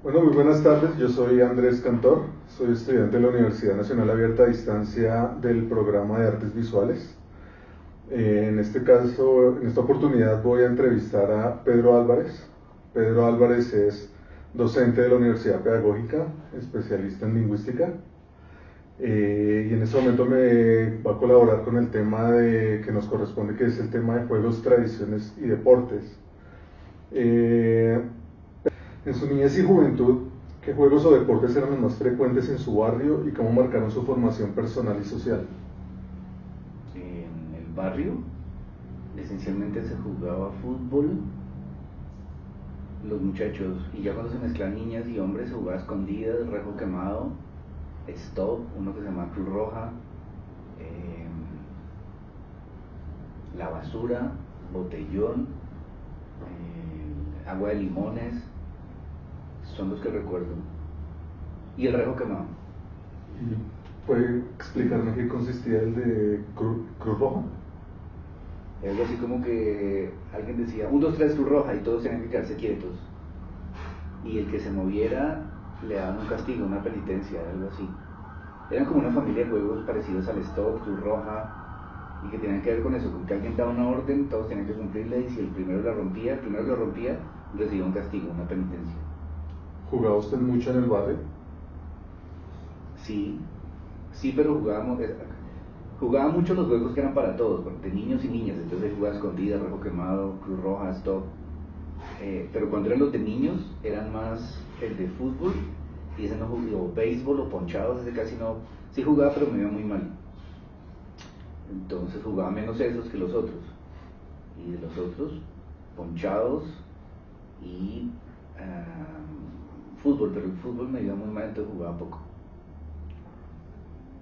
Bueno, muy buenas tardes. Yo soy Andrés Cantor, soy estudiante de la Universidad Nacional Abierta a Distancia del programa de Artes Visuales. En este caso, en esta oportunidad voy a entrevistar a Pedro Álvarez. Pedro Álvarez es docente de la Universidad Pedagógica, especialista en lingüística. Y en este momento me va a colaborar con el tema que nos corresponde, que es el tema de juegos, tradiciones y deportes. En su niñez y juventud, ¿qué juegos o deportes eran los más frecuentes en su barrio y cómo marcaron su formación personal y social? En el barrio, esencialmente se jugaba fútbol, los muchachos, y ya cuando se mezclan niñas y hombres se jugaba escondidas, rejo quemado, stop, uno que se llama Cruz Roja, la basura, botellón, agua de limones, son los que recuerdo. Y el rejo quemado. ¿Puede explicarme qué consistía el de Cruz Roja? Algo así como que alguien decía 1, 2, 3, Cruz Roja, y todos tenían que quedarse quietos. Y el que se moviera le daban un castigo, una penitencia, algo así. Eran como una familia de juegos parecidos al Stop, Cruz Roja, y que tenían que ver con eso, con que alguien daba una orden, todos tenían que cumplirla, y si el primero que lo rompía, recibía un castigo, una penitencia. ¿Jugaba usted mucho en el barrio? Sí, sí, pero jugaba mucho los juegos que eran para todos, de niños y niñas, entonces jugaba escondida, rejo quemado, Cruz Roja, Stop. Pero cuando eran los de niños, eran más el de fútbol, y ese no jugaba, o béisbol o ponchados, ese casi no, sí jugaba, pero me iba muy mal. Entonces jugaba menos esos que los otros. Y de los otros, ponchados y fútbol, pero el fútbol me iba muy mal, entonces jugaba poco.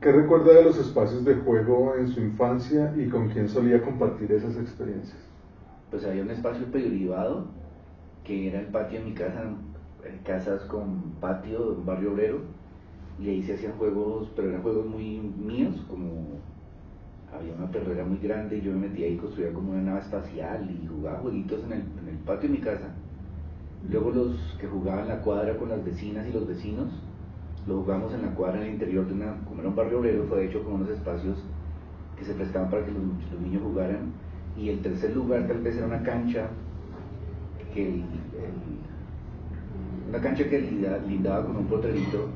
¿Qué recuerda de los espacios de juego en su infancia y con quién solía compartir esas experiencias? Pues había un espacio privado que era el patio de mi casa, casas con patio, un barrio obrero, y ahí se hacían juegos, pero eran juegos muy míos, como había una perrera muy grande y yo me metía ahí y construía como una nave espacial y jugaba jueguitos en el patio de mi casa. Luego los que jugaban en la cuadra con las vecinas y los vecinos, lo jugamos en la cuadra en el interior de como era un barrio obrero, fue hecho con unos espacios que se prestaban para que los niños jugaran. Y el tercer lugar tal vez era una cancha que una cancha que lindaba con un potrerito,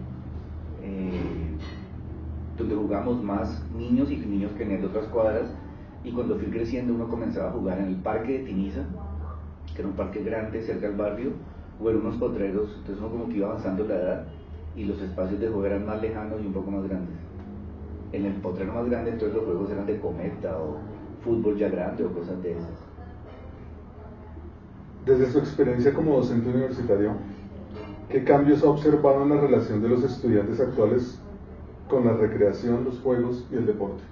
donde jugamos más niños y niños que venían de otras cuadras. Y cuando fui creciendo uno comenzaba a jugar en el parque de Tiniza, que era un parque grande cerca del barrio, o en unos potreros, entonces uno como que iba avanzando la edad y los espacios de juego eran más lejanos y un poco más grandes. En el potrero más grande entonces los juegos eran de cometa o fútbol ya grande o cosas de esas. Desde su experiencia como docente universitario, ¿qué cambios ha observado en la relación de los estudiantes actuales con la recreación, los juegos y el deporte?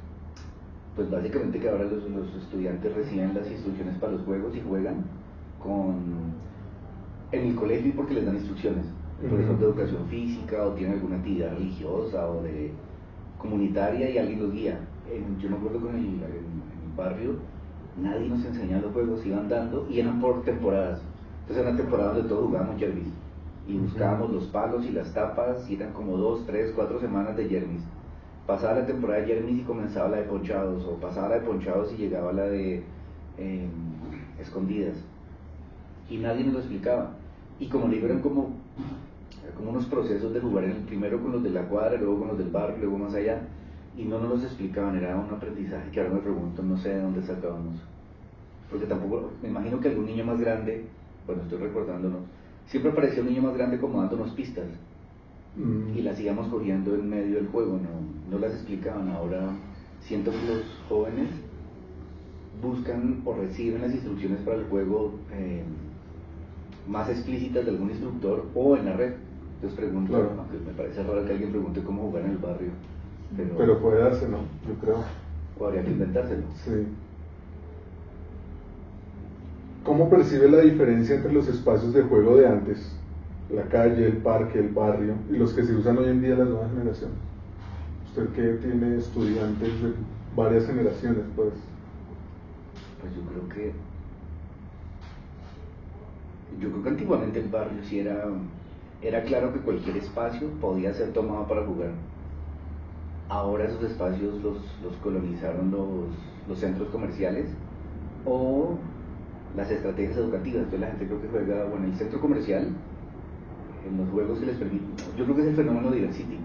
Pues básicamente que ahora los estudiantes reciben las instrucciones para los juegos y juegan en el colegio porque les dan instrucciones. El profesor de educación física o tiene alguna actividad religiosa o de comunitaria y alguien los guía. Yo me acuerdo en el barrio nadie nos enseñaba los juegos, iban dando y eran por temporadas. Entonces era una temporada donde todos jugábamos Jermis y buscábamos los palos y las tapas y eran como 2, 3, 4 semanas de Jermis. Pasaba la temporada de Jermis y comenzaba la de ponchados, o pasaba la de ponchados y llegaba la de escondidas. Y nadie nos lo explicaba. Y como digo, eran como unos procesos de jugar primero con los de la cuadra, luego con los del barrio, luego más allá, y no nos los explicaban, era un aprendizaje que ahora me pregunto, no sé de dónde sacábamos. Porque tampoco, me imagino que algún niño más grande, bueno, estoy recordándolo, siempre aparecía un niño más grande como dándonos pistas. Y las íbamos cogiendo en medio del juego, no las explicaban. Ahora siento que los jóvenes buscan o reciben las instrucciones para el juego más explícitas de algún instructor o en la red. Entonces pregunto, claro. aunque me parece raro que alguien pregunte cómo jugar en el barrio, pero puede darse, ¿no? Yo creo. O habría que inventárselo. Sí. ¿Cómo percibe la diferencia entre los espacios de juego de antes, la calle, el parque, el barrio, y los que se usan hoy en día las nuevas generaciones? Usted que tiene estudiantes de varias generaciones, pues. Pues yo creo que antiguamente el barrio sí era era claro que cualquier espacio podía ser tomado para jugar. Ahora esos espacios los colonizaron los centros comerciales o las estrategias educativas. Entonces la gente creo que juega, bueno, el centro comercial, en los juegos se les permite, yo creo que es el fenómeno diversity.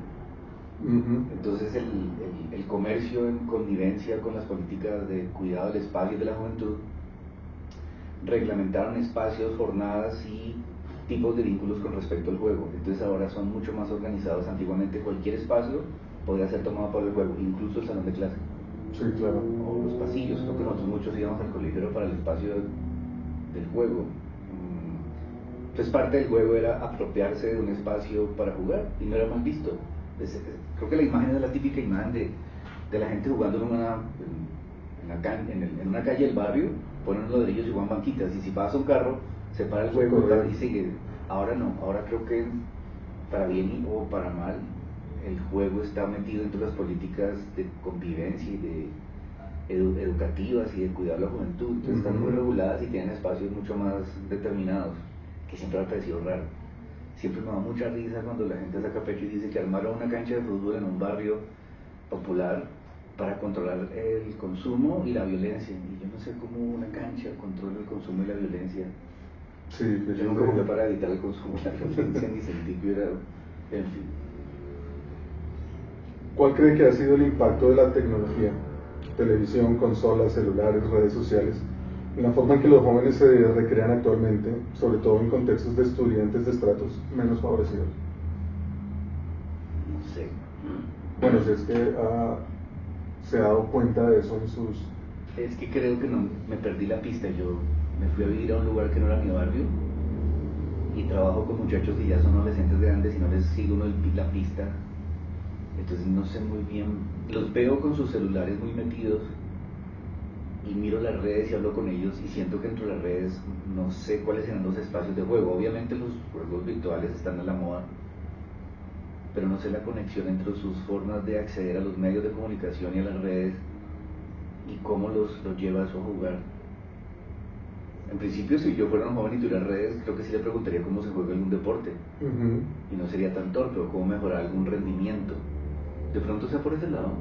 Entonces el comercio en connivencia con las políticas de cuidado del espacio de la juventud reglamentaron espacios, jornadas y tipos de vínculos con respecto al juego. Entonces ahora son mucho más organizados. Antiguamente cualquier espacio podía ser tomado para el juego, incluso el salón de clase. Sí, claro. O los pasillos. Creo que nosotros muchos íbamos al colegio era para el espacio del juego. Entonces parte del juego era apropiarse de un espacio para jugar y no era mal visto. Creo que la imagen es la típica imagen de la gente jugando en una calle del barrio, ponen unos ladrillos y juegan banquitas, y si pasa un carro, se para el juego y sigue. Ahora no, ahora creo que para bien o para mal, el juego está metido entre las políticas de convivencia y de educativas y de cuidar a la juventud. Entonces están muy reguladas y tienen espacios mucho más determinados, que siempre me ha parecido raro. Siempre me da mucha risa cuando la gente saca pecho y dice que armaron una cancha de fútbol en un barrio popular para controlar el consumo y la violencia. Y yo no sé cómo una cancha controla el consumo y la violencia. Sí, yo nunca jugué para evitar el consumo y la violencia, ni sentí que era... En fin. ¿Cuál cree que ha sido el impacto de la tecnología, televisión, consolas, celulares, redes sociales, en la forma en que los jóvenes se recrean actualmente, sobre todo en contextos de estudiantes de estratos menos favorecidos? No sé. Bueno, si es que se ha dado cuenta de eso en sus... Es que creo que no, me perdí la pista. Yo me fui a vivir a un lugar que no era mi barrio y trabajo con muchachos que ya son adolescentes grandes y no les sigo la pista. Entonces no sé muy bien, los veo con sus celulares muy metidos y miro las redes y hablo con ellos y siento que entre las redes no sé cuáles serán los espacios de juego. Obviamente los juegos virtuales están a la moda, pero no sé la conexión entre sus formas de acceder a los medios de comunicación y a las redes y cómo los lleva eso a jugar. En principio, si yo fuera un joven y tuviera redes, creo que sí le preguntaría cómo se juega algún deporte y no sería tan torpe, o cómo mejorar algún rendimiento. De pronto sea por ese lado.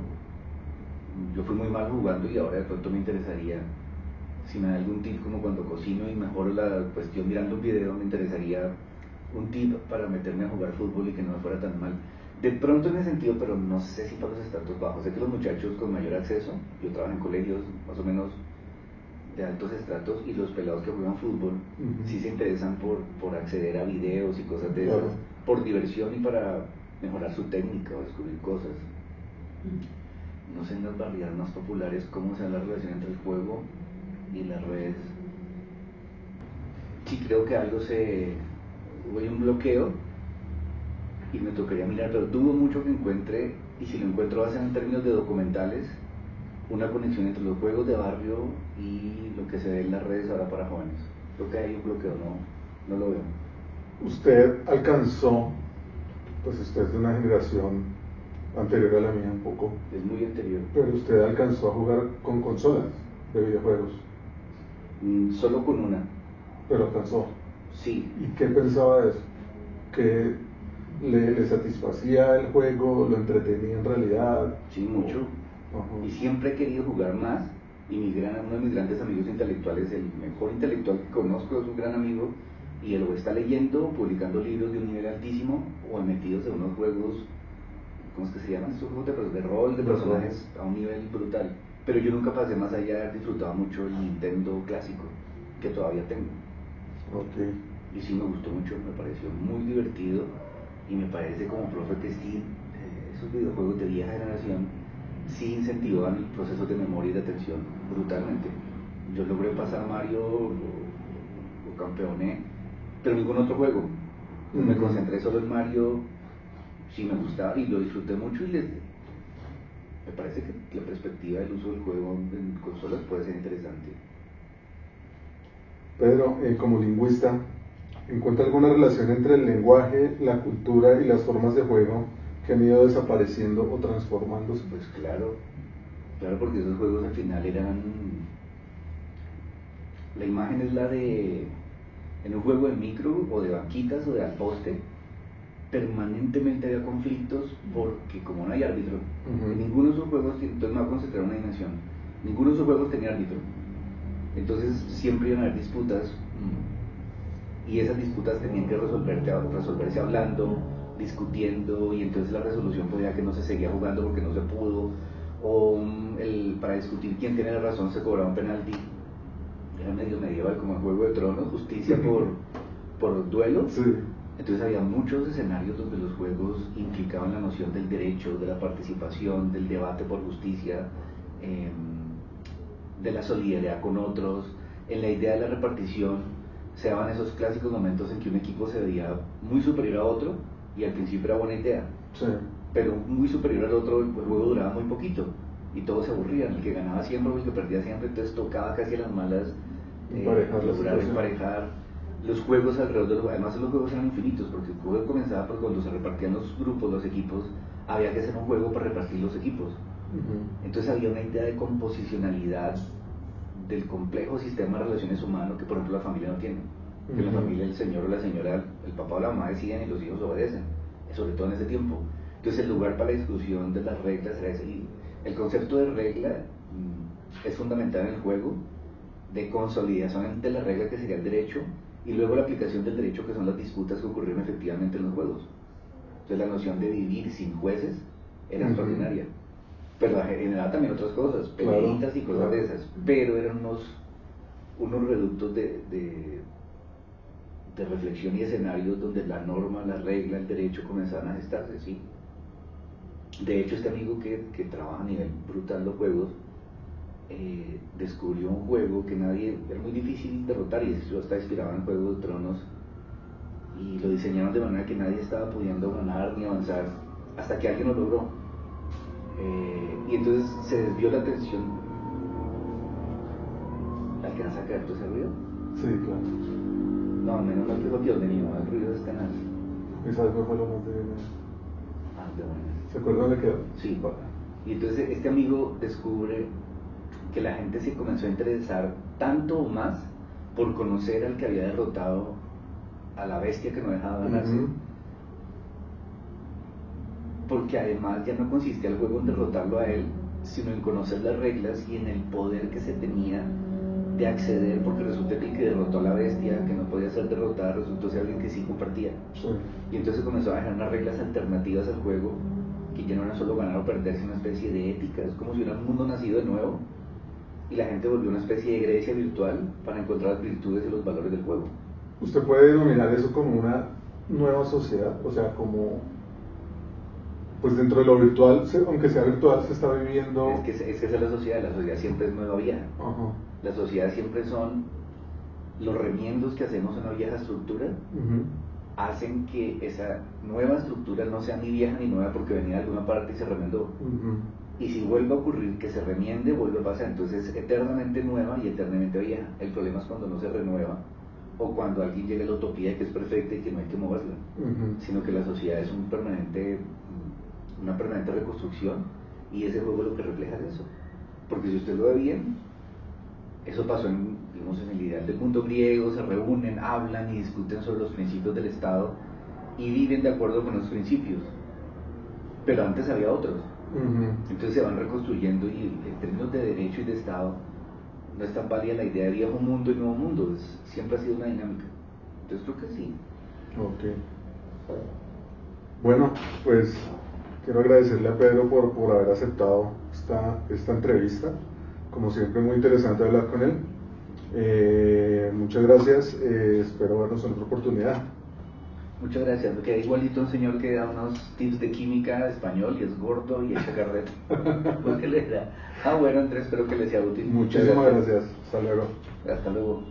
Yo fui muy mal jugando y ahora de pronto me interesaría, si me da algún tip como cuando cocino y mejoro la cuestión mirando un video, me interesaría un tip para meterme a jugar fútbol y que no me fuera tan mal. De pronto en ese sentido, pero no sé si para los estratos bajos. Sé que los muchachos con mayor acceso, yo trabajo en colegios más o menos de altos estratos, y los pelados que juegan fútbol sí se interesan por acceder a videos y cosas de esas, por diversión y para mejorar su técnica o descubrir cosas. No sé en las barriadas más populares cómo se da la relación entre el juego y las redes. Sí creo que hubo un bloqueo y me tocaría mirar, pero dudo mucho que encuentre, y si lo encuentro va a ser en términos de documentales, una conexión entre los juegos de barrio y lo que se ve en las redes ahora para jóvenes. Creo que hay un bloqueo, no lo veo. Usted alcanzó, pues usted es de una generación anterior a la mía un poco. Es muy anterior. Pero usted alcanzó a jugar con consolas de videojuegos. Solo con una. Pero alcanzó. Sí. ¿Y qué pensaba de eso? ¿Que le satisfacía el juego, lo entretenía en realidad? Sí, mucho. Y siempre he querido jugar más, y uno de mis grandes amigos intelectuales, el mejor intelectual que conozco, es un gran amigo, y él o está leyendo, publicando libros de un nivel altísimo, o metidos en unos juegos, ¿cómo es que se llaman? Estos juegos de rol, de personajes a un nivel brutal. Pero yo nunca pasé más allá de haber disfrutado mucho el Nintendo clásico, que todavía tengo. Y sí me gustó mucho, me pareció muy divertido, y me parece como profe que sí, esos videojuegos de vieja generación sí incentivan el proceso de memoria y de atención brutalmente. Yo logré pasar Mario, lo campeoné, pero ningún otro juego. Me concentré solo en Mario, sí me gustaba y lo disfruté mucho, y me parece que la perspectiva del uso del juego en consolas puede ser interesante. Pedro, como lingüista, ¿encuentra alguna relación entre el lenguaje, la cultura y las formas de juego que han ido desapareciendo o transformándose? Pues claro, porque esos juegos al final eran... La imagen es la de... En un juego de micro o de banquitas o de al poste, permanentemente había conflictos porque como no hay árbitro, en ninguno de esos juegos, entonces me voy a concentrar en una dimensión, ninguno de esos juegos tenía árbitro, entonces siempre iban a haber disputas y esas disputas tenían que resolverse hablando, discutiendo, y entonces la resolución podía que no se seguía jugando porque no se pudo, o para discutir quién tiene la razón se cobraba un penalti. Era medio medieval como el Juego de Tronos, justicia por duelo. Sí. Entonces había muchos escenarios donde los juegos implicaban la noción del derecho, de la participación, del debate por justicia, de la solidaridad con otros. En la idea de la repartición se daban esos clásicos momentos en que un equipo se veía muy superior a otro y al principio era buena idea, sí, pero muy superior al otro, el juego duraba muy poquito y todos se aburrían, el que ganaba siempre o el que perdía siempre, entonces tocaba casi a las malas lograr emparejar los juegos alrededor de los juegos. Además los juegos eran infinitos porque el juego comenzaba por cuando se repartían los grupos, los equipos, había que hacer un juego para repartir los equipos. Entonces había una idea de composicionalidad del complejo sistema de relaciones humanas que por ejemplo la familia no tiene, que en la familia el señor o la señora, el papá o la mamá deciden y los hijos obedecen, sobre todo en ese tiempo. Entonces el lugar para la discusión de las reglas era ese, y el concepto de regla es fundamental en el juego, de consolidación de la regla que sería el derecho, y luego la aplicación del derecho que son las disputas que ocurrieron efectivamente en los juegos. Entonces la noción de vivir sin jueces era extraordinaria, pero generaba también otras cosas, peleitas y cosas de esas, pero eran unos reductos de reflexión y escenarios donde la norma, la regla, el derecho comenzaban a gestarse, ¿sí? De hecho, este amigo que trabaja a nivel brutal los juegos, descubrió un juego que era muy difícil derrotar, y eso está inspirado en Juego de Tronos, y lo diseñaron de manera que nadie estaba pudiendo ganar ni avanzar hasta que alguien lo logró, y entonces se desvió la atención. ¿Alcanza a caer todo ese ruido? Sí, claro. No, menos mal que fue Dios mío, el ruido es tenaz. ¿Y sabes cuál fue lo más de... Qué bueno. ¿Se acuerdan dónde quedó? Sí, papá. Y entonces este amigo descubre que la gente se comenzó a interesar tanto o más por conocer al que había derrotado a la bestia que no dejaba ganarse, porque además ya no consistía el juego en derrotarlo a él, sino en conocer las reglas y en el poder que se tenía de acceder, porque resulta que el que derrotó a la bestia, que no podía ser derrotada, resultó ser alguien que sí compartía. Sí. Y entonces comenzó a dejar unas reglas alternativas al juego, que ya no eran solo ganar o perder, sino una especie de ética. Es como si hubiera un mundo nacido de nuevo, y la gente volvió una especie de Grecia virtual para encontrar las virtudes y los valores del juego. ¿Usted puede denominar eso como una nueva sociedad? O sea, como... Pues dentro de lo virtual, aunque sea virtual, se está viviendo... Es que esa es la sociedad siempre es nueva vieja. La sociedad siempre son los remiendos que hacemos en una vieja estructura, hacen que esa nueva estructura no sea ni vieja ni nueva porque venía de alguna parte y se remendó. Y si vuelve a ocurrir que se remiende, vuelve a pasar. Entonces es eternamente nueva y eternamente vieja. El problema es cuando no se renueva, o cuando alguien llega a la utopía que es perfecta y que no hay que moverla, sino que la sociedad es una permanente reconstrucción, y ese juego lo que refleja es eso. Porque si usted lo ve bien, eso pasó en el ideal del mundo griego, se reúnen, hablan y discuten sobre los principios del Estado y viven de acuerdo con los principios, pero antes había otros. Entonces se van reconstruyendo, y en términos de derecho y de Estado no es tan válida la idea de viejo mundo y nuevo mundo, siempre ha sido una dinámica. Entonces creo que sí. Ok. Bueno, pues quiero agradecerle a Pedro por haber aceptado esta entrevista. Como siempre, muy interesante hablar con él. Muchas gracias, espero vernos en otra oportunidad. Muchas gracias. Me queda igualito un señor que da unos tips de química español y es gordo y echa carreta. Bueno, Andrés, espero que le sea útil. Muchísimas gracias. Hasta luego. Hasta luego.